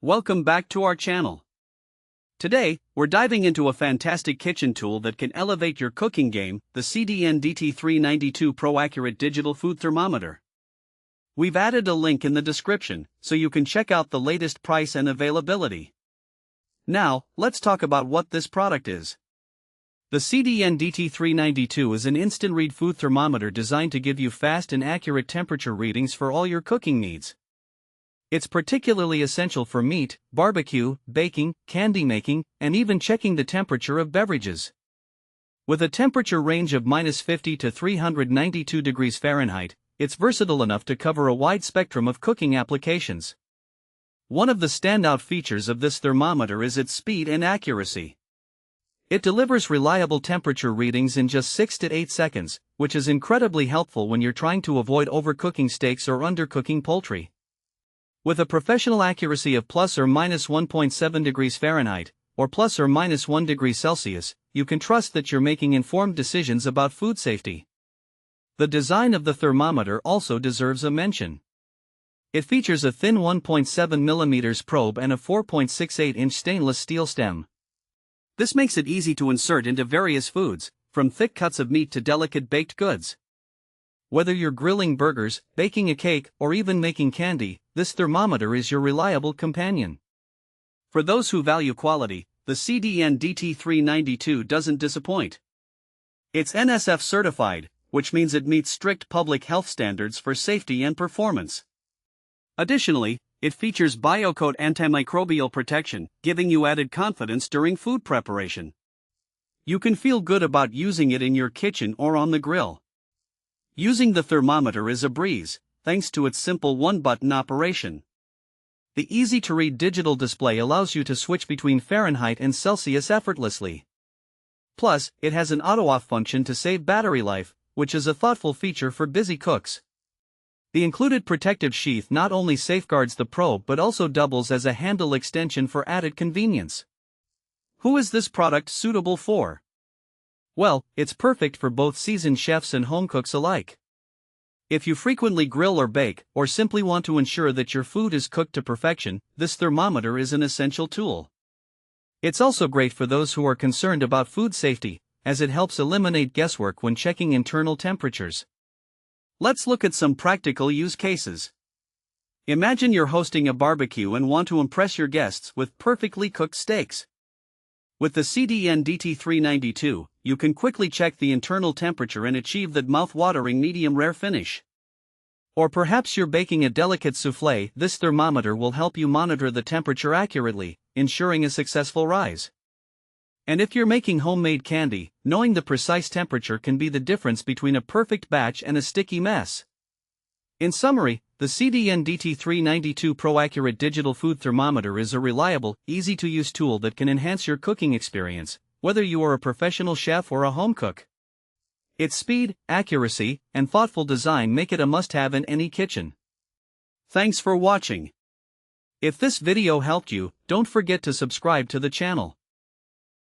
Welcome back to our channel. Today, we're diving into a fantastic kitchen tool that can elevate your cooking game, the CDN DT392 ProAccurate Digital Food Thermometer. We've added a link in the description, so you can check out the latest price and availability. Now, let's talk about what this product is. The CDN DT392 is an instant-read food thermometer designed to give you fast and accurate temperature readings for all your cooking needs. It's particularly essential for meat, barbecue, baking, candy making, and even checking the temperature of beverages. With a temperature range of -50 to 392 degrees Fahrenheit, it's versatile enough to cover a wide spectrum of cooking applications. One of the standout features of this thermometer is its speed and accuracy. It delivers reliable temperature readings in just 6 to 8 seconds, which is incredibly helpful when you're trying to avoid overcooking steaks or undercooking poultry. With a professional accuracy of plus or minus 1.7 degrees Fahrenheit, or plus or minus 1 degree Celsius, you can trust that you're making informed decisions about food safety. The design of the thermometer also deserves a mention. It features a thin 1.7 mm probe and a 4.68-inch stainless steel stem. This makes it easy to insert into various foods, from thick cuts of meat to delicate baked goods. Whether you're grilling burgers, baking a cake, or even making candy, this thermometer is your reliable companion. For those who value quality, the CDN DT392 doesn't disappoint. It's NSF Certified, which means it meets strict public health standards for safety and performance. Additionally, it features BioCode antimicrobial protection, giving you added confidence during food preparation. You can feel good about using it in your kitchen or on the grill. Using the thermometer is a breeze, thanks to its simple one-button operation. The easy-to-read digital display allows you to switch between Fahrenheit and Celsius effortlessly. Plus, it has an auto-off function to save battery life, which is a thoughtful feature for busy cooks. The included protective sheath not only safeguards the probe but also doubles as a handle extension for added convenience. Who is this product suitable for? Well, it's perfect for both seasoned chefs and home cooks alike. If you frequently grill or bake, or simply want to ensure that your food is cooked to perfection, this thermometer is an essential tool. It's also great for those who are concerned about food safety, as it helps eliminate guesswork when checking internal temperatures. Let's look at some practical use cases. Imagine you're hosting a barbecue and want to impress your guests with perfectly cooked steaks. With the CDN DT392, you can quickly check the internal temperature and achieve that mouth-watering medium-rare finish. Or perhaps you're baking a delicate soufflé. This thermometer will help you monitor the temperature accurately, ensuring a successful rise. And if you're making homemade candy, knowing the precise temperature can be the difference between a perfect batch and a sticky mess. In summary, the CDN DT392 ProAccurate Digital Food Thermometer is a reliable, easy-to-use tool that can enhance your cooking experience, whether you are a professional chef or a home cook. Its speed, accuracy, and thoughtful design make it a must-have in any kitchen. Thanks for watching. If this video helped you, don't forget to subscribe to the channel.